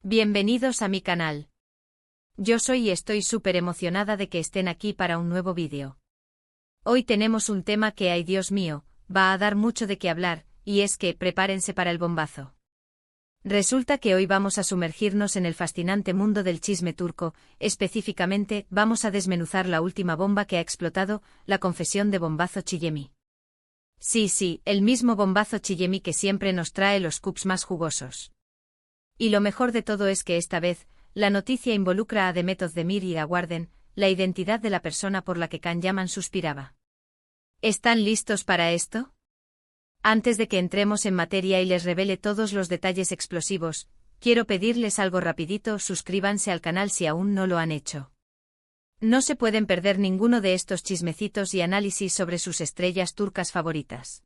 Bienvenidos a mi canal. Yo soy y estoy súper emocionada de que estén aquí para un nuevo vídeo. Hoy tenemos un tema que, ay Dios mío, va a dar mucho de qué hablar, y es que, prepárense para el bombazo. Resulta que hoy vamos a sumergirnos en el fascinante mundo del chisme turco, específicamente, vamos a desmenuzar la última bomba que ha explotado, la confesión de Bombazo Chillemi. Sí, el mismo Bombazo Chillemi que siempre nos trae los scoops más jugosos. Y lo mejor de todo es que esta vez, la noticia involucra a Demet Özdemir y a Warden, la identidad de la persona por la que Can Yaman suspiraba. ¿Están listos para esto? Antes de que entremos en materia y les revele todos los detalles explosivos, quiero pedirles algo rapidito: suscríbanse al canal si aún no lo han hecho. No se pueden perder ninguno de estos chismecitos y análisis sobre sus estrellas turcas favoritas.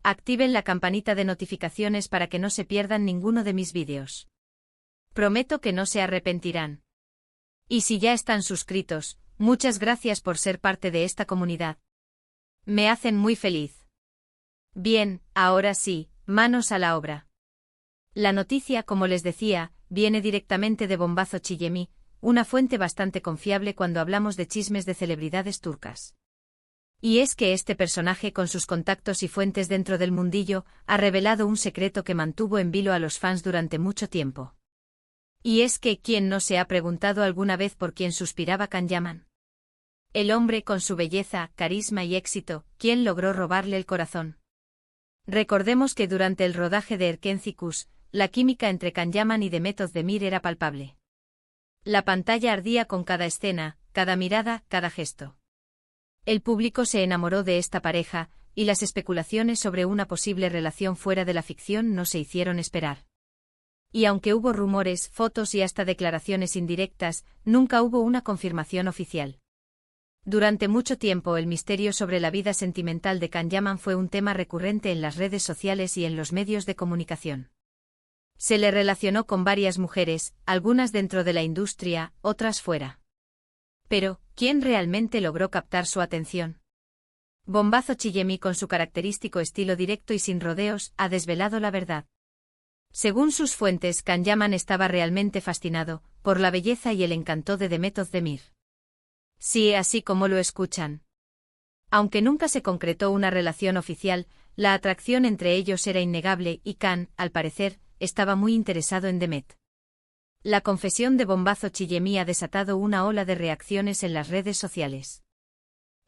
Activen la campanita de notificaciones para que no se pierdan ninguno de mis vídeos. Prometo que no se arrepentirán. Y si ya están suscritos, muchas gracias por ser parte de esta comunidad. Me hacen muy feliz. Bien, ahora sí, manos a la obra. La noticia, como les decía, viene directamente de Bombazo Chillemi, una fuente bastante confiable cuando hablamos de chismes de celebridades turcas. Y es que este personaje, con sus contactos y fuentes dentro del mundillo, ha revelado un secreto que mantuvo en vilo a los fans durante mucho tiempo. Y es que, ¿quién no se ha preguntado alguna vez por quién suspiraba Can Yaman? El hombre con su belleza, carisma y éxito, ¿quién logró robarle el corazón? Recordemos que durante el rodaje de Erkencikus, la química entre Can Yaman y Demet Özdemir era palpable. La pantalla ardía con cada escena, cada mirada, cada gesto. El público se enamoró de esta pareja, y las especulaciones sobre una posible relación fuera de la ficción no se hicieron esperar. Y aunque hubo rumores, fotos y hasta declaraciones indirectas, nunca hubo una confirmación oficial. Durante mucho tiempo el misterio sobre la vida sentimental de Can Yaman fue un tema recurrente en las redes sociales y en los medios de comunicación. Se le relacionó con varias mujeres, algunas dentro de la industria, otras fuera. Pero, ¿quién realmente logró captar su atención? Bombazo Chillemi, con su característico estilo directo y sin rodeos, ha desvelado la verdad. Según sus fuentes, Can Yaman estaba realmente fascinado por la belleza y el encanto de Demet Özdemir. Sí, así como lo escuchan. Aunque nunca se concretó una relación oficial, la atracción entre ellos era innegable y Can, al parecer, estaba muy interesado en Demet. La confesión de Bombazo Chillemi ha desatado una ola de reacciones en las redes sociales.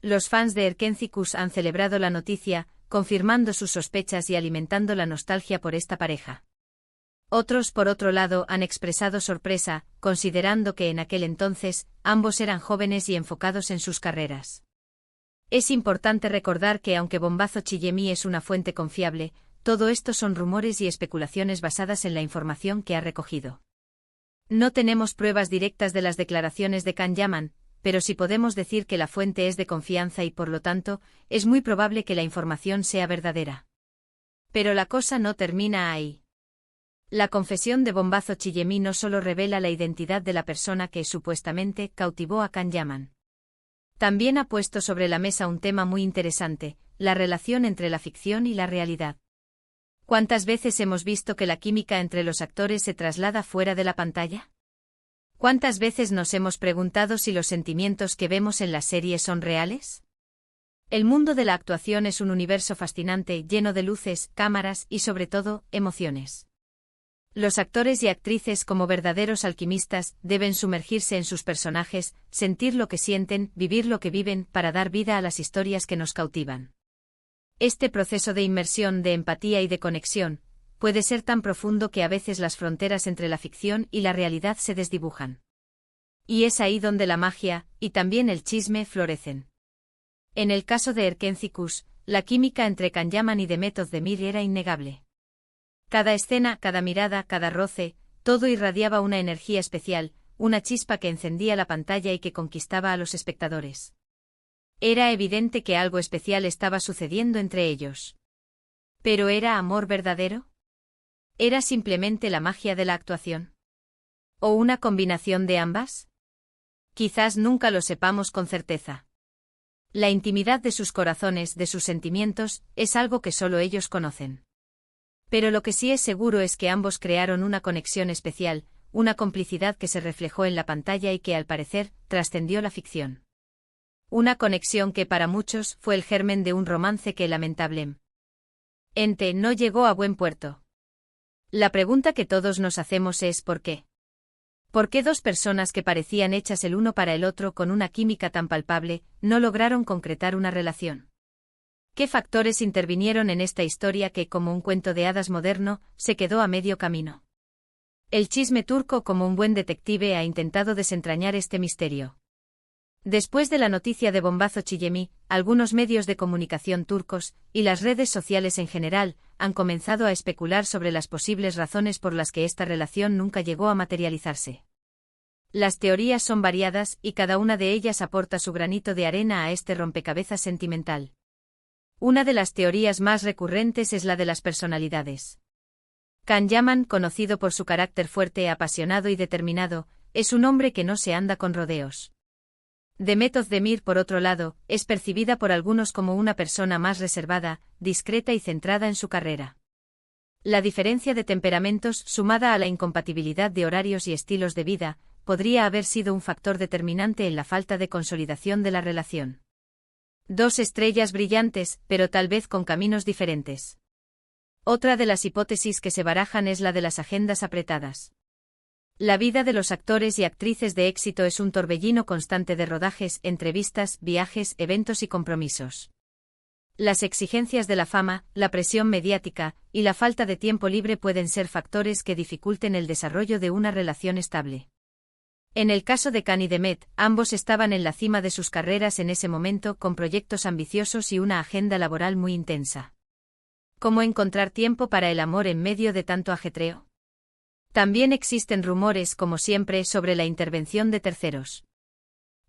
Los fans de Erkencikus han celebrado la noticia, confirmando sus sospechas y alimentando la nostalgia por esta pareja. Otros, por otro lado, han expresado sorpresa, considerando que en aquel entonces, ambos eran jóvenes y enfocados en sus carreras. Es importante recordar que aunque Bombazo Chillemi es una fuente confiable, todo esto son rumores y especulaciones basadas en la información que ha recogido. No tenemos pruebas directas de las declaraciones de Can Yaman, pero sí podemos decir que la fuente es de confianza y por lo tanto, es muy probable que la información sea verdadera. Pero la cosa no termina ahí. La confesión de Bombazo Chillemi no solo revela la identidad de la persona que supuestamente cautivó a Can Yaman. También ha puesto sobre la mesa un tema muy interesante: la relación entre la ficción y la realidad. ¿Cuántas veces hemos visto que la química entre los actores se traslada fuera de la pantalla? ¿Cuántas veces nos hemos preguntado si los sentimientos que vemos en las series son reales? El mundo de la actuación es un universo fascinante, lleno de luces, cámaras y, sobre todo, emociones. Los actores y actrices, como verdaderos alquimistas, deben sumergirse en sus personajes, sentir lo que sienten, vivir lo que viven, para dar vida a las historias que nos cautivan. Este proceso de inmersión, de empatía y de conexión, puede ser tan profundo que a veces las fronteras entre la ficción y la realidad se desdibujan. Y es ahí donde la magia, y también el chisme, florecen. En el caso de Erkencikus, la química entre Can Yaman y Demet Özdemir era innegable. Cada escena, cada mirada, cada roce, todo irradiaba una energía especial, una chispa que encendía la pantalla y que conquistaba a los espectadores. Era evidente que algo especial estaba sucediendo entre ellos. ¿Pero era amor verdadero? ¿Era simplemente la magia de la actuación? ¿O una combinación de ambas? Quizás nunca lo sepamos con certeza. La intimidad de sus corazones, de sus sentimientos, es algo que solo ellos conocen. Pero lo que sí es seguro es que ambos crearon una conexión especial, una complicidad que se reflejó en la pantalla y que, al parecer, trascendió la ficción. Una conexión que para muchos fue el germen de un romance que lamentablemente no llegó a buen puerto. La pregunta que todos nos hacemos es ¿por qué? ¿Por qué dos personas que parecían hechas el uno para el otro con una química tan palpable, no lograron concretar una relación? ¿Qué factores intervinieron en esta historia que, como un cuento de hadas moderno, se quedó a medio camino? El chisme turco, como un buen detective, ha intentado desentrañar este misterio. Después de la noticia de Bombazo Chillemi, algunos medios de comunicación turcos, y las redes sociales en general, han comenzado a especular sobre las posibles razones por las que esta relación nunca llegó a materializarse. Las teorías son variadas y cada una de ellas aporta su granito de arena a este rompecabezas sentimental. Una de las teorías más recurrentes es la de las personalidades. Can Yaman, conocido por su carácter fuerte, apasionado y determinado, es un hombre que no se anda con rodeos. Demet Özdemir, por otro lado, es percibida por algunos como una persona más reservada, discreta y centrada en su carrera. La diferencia de temperamentos, sumada a la incompatibilidad de horarios y estilos de vida, podría haber sido un factor determinante en la falta de consolidación de la relación. Dos estrellas brillantes, pero tal vez con caminos diferentes. Otra de las hipótesis que se barajan es la de las agendas apretadas. La vida de los actores y actrices de éxito es un torbellino constante de rodajes, entrevistas, viajes, eventos y compromisos. Las exigencias de la fama, la presión mediática y la falta de tiempo libre pueden ser factores que dificulten el desarrollo de una relación estable. En el caso de Can y Demet, ambos estaban en la cima de sus carreras en ese momento, con proyectos ambiciosos y una agenda laboral muy intensa. ¿Cómo encontrar tiempo para el amor en medio de tanto ajetreo? También existen rumores, como siempre, sobre la intervención de terceros.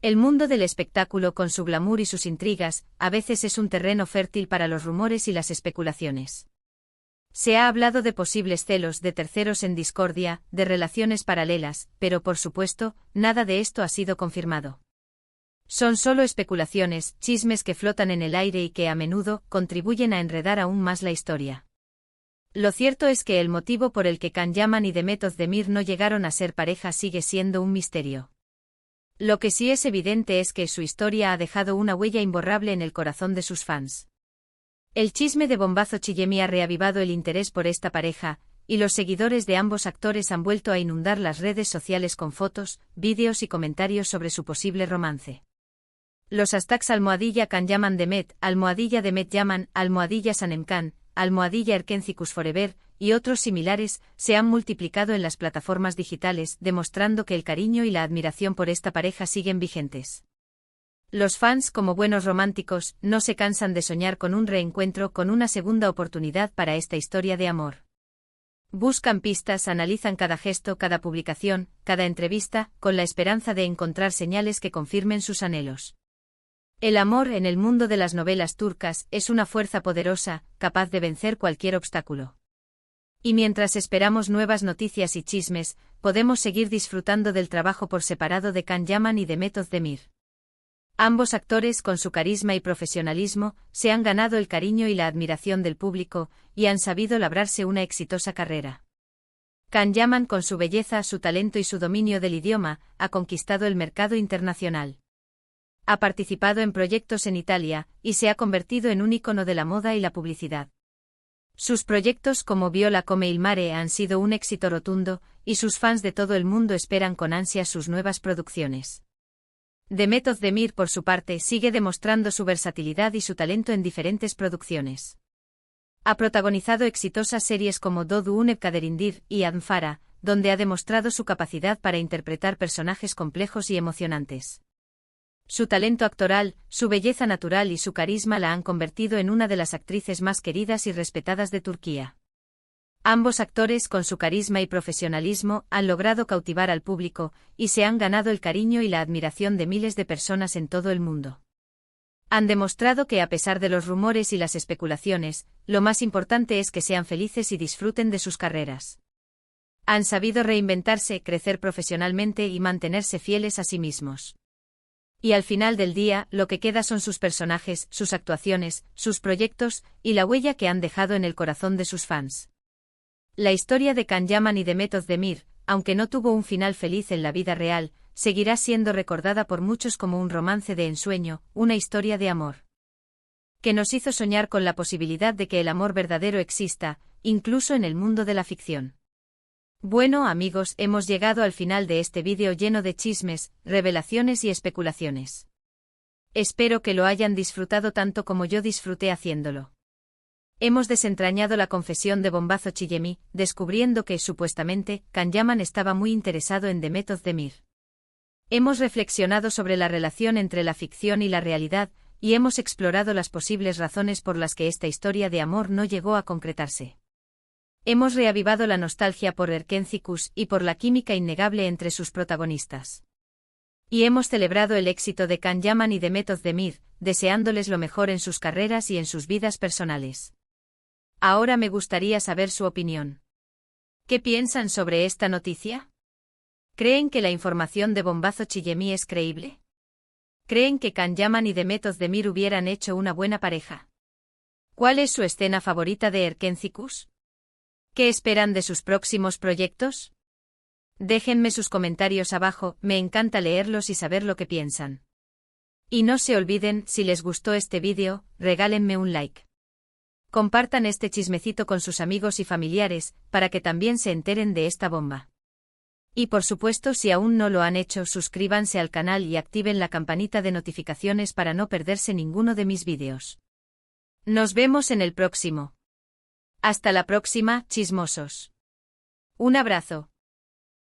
El mundo del espectáculo, con su glamour y sus intrigas, a veces es un terreno fértil para los rumores y las especulaciones. Se ha hablado de posibles celos de terceros en discordia, de relaciones paralelas, pero por supuesto, nada de esto ha sido confirmado. Son solo especulaciones, chismes que flotan en el aire y que a menudo contribuyen a enredar aún más la historia. Lo cierto es que el motivo por el que Can Yaman y Demet Özdemir no llegaron a ser pareja sigue siendo un misterio. Lo que sí es evidente es que su historia ha dejado una huella imborrable en el corazón de sus fans. El chisme de Bombazo Chillemi ha reavivado el interés por esta pareja, y los seguidores de ambos actores han vuelto a inundar las redes sociales con fotos, vídeos y comentarios sobre su posible romance. Los hashtags _Can Yaman Demet, _Demet Yaman, _Sanemkan, _Erkencikus Forever, y otros similares, se han multiplicado en las plataformas digitales, demostrando que el cariño y la admiración por esta pareja siguen vigentes. Los fans, como buenos románticos, no se cansan de soñar con un reencuentro, con una segunda oportunidad para esta historia de amor. Buscan pistas, analizan cada gesto, cada publicación, cada entrevista, con la esperanza de encontrar señales que confirmen sus anhelos. El amor en el mundo de las novelas turcas es una fuerza poderosa, capaz de vencer cualquier obstáculo. Y mientras esperamos nuevas noticias y chismes, podemos seguir disfrutando del trabajo por separado de Can Yaman y Demet Özdemir. Ambos actores, con su carisma y profesionalismo, se han ganado el cariño y la admiración del público, y han sabido labrarse una exitosa carrera. Can Yaman, con su belleza, su talento y su dominio del idioma, ha conquistado el mercado internacional. Ha participado en proyectos en Italia, y se ha convertido en un ícono de la moda y la publicidad. Sus proyectos como Viola come il mare han sido un éxito rotundo, y sus fans de todo el mundo esperan con ansia sus nuevas producciones. Demet Özdemir, por su parte, sigue demostrando su versatilidad y su talento en diferentes producciones. Ha protagonizado exitosas series como Doğduğun Kaderindir y Adnfara, donde ha demostrado su capacidad para interpretar personajes complejos y emocionantes. Su talento actoral, su belleza natural y su carisma la han convertido en una de las actrices más queridas y respetadas de Turquía. Ambos actores, con su carisma y profesionalismo, han logrado cautivar al público, y se han ganado el cariño y la admiración de miles de personas en todo el mundo. Han demostrado que, a pesar de los rumores y las especulaciones, lo más importante es que sean felices y disfruten de sus carreras. Han sabido reinventarse, crecer profesionalmente y mantenerse fieles a sí mismos. Y al final del día, lo que queda son sus personajes, sus actuaciones, sus proyectos, y la huella que han dejado en el corazón de sus fans. La historia de Can Yaman y Demet Özdemir, aunque no tuvo un final feliz en la vida real, seguirá siendo recordada por muchos como un romance de ensueño, una historia de amor que nos hizo soñar con la posibilidad de que el amor verdadero exista, incluso en el mundo de la ficción. Bueno amigos, hemos llegado al final de este vídeo lleno de chismes, revelaciones y especulaciones. Espero que lo hayan disfrutado tanto como yo disfruté haciéndolo. Hemos desentrañado la confesión de Bombazo Chillemi, descubriendo que, supuestamente, Can Yaman estaba muy interesado en Demet Özdemir. Hemos reflexionado sobre la relación entre la ficción y la realidad, y hemos explorado las posibles razones por las que esta historia de amor no llegó a concretarse. Hemos reavivado la nostalgia por Erkencikus y por la química innegable entre sus protagonistas. Y hemos celebrado el éxito de Can Yaman y Demet Özdemir, deseándoles lo mejor en sus carreras y en sus vidas personales. Ahora me gustaría saber su opinión. ¿Qué piensan sobre esta noticia? ¿Creen que la información de Bombazo Chillemi es creíble? ¿Creen que Can Yaman y Demet Özdemir hubieran hecho una buena pareja? ¿Cuál es su escena favorita de Erkencikus? ¿Qué esperan de sus próximos proyectos? Déjenme sus comentarios abajo, me encanta leerlos y saber lo que piensan. Y no se olviden, si les gustó este vídeo, regálenme un like. Compartan este chismecito con sus amigos y familiares, para que también se enteren de esta bomba. Y por supuesto, si aún no lo han hecho, suscríbanse al canal y activen la campanita de notificaciones para no perderse ninguno de mis vídeos. Nos vemos en el próximo. Hasta la próxima, chismosos. Un abrazo.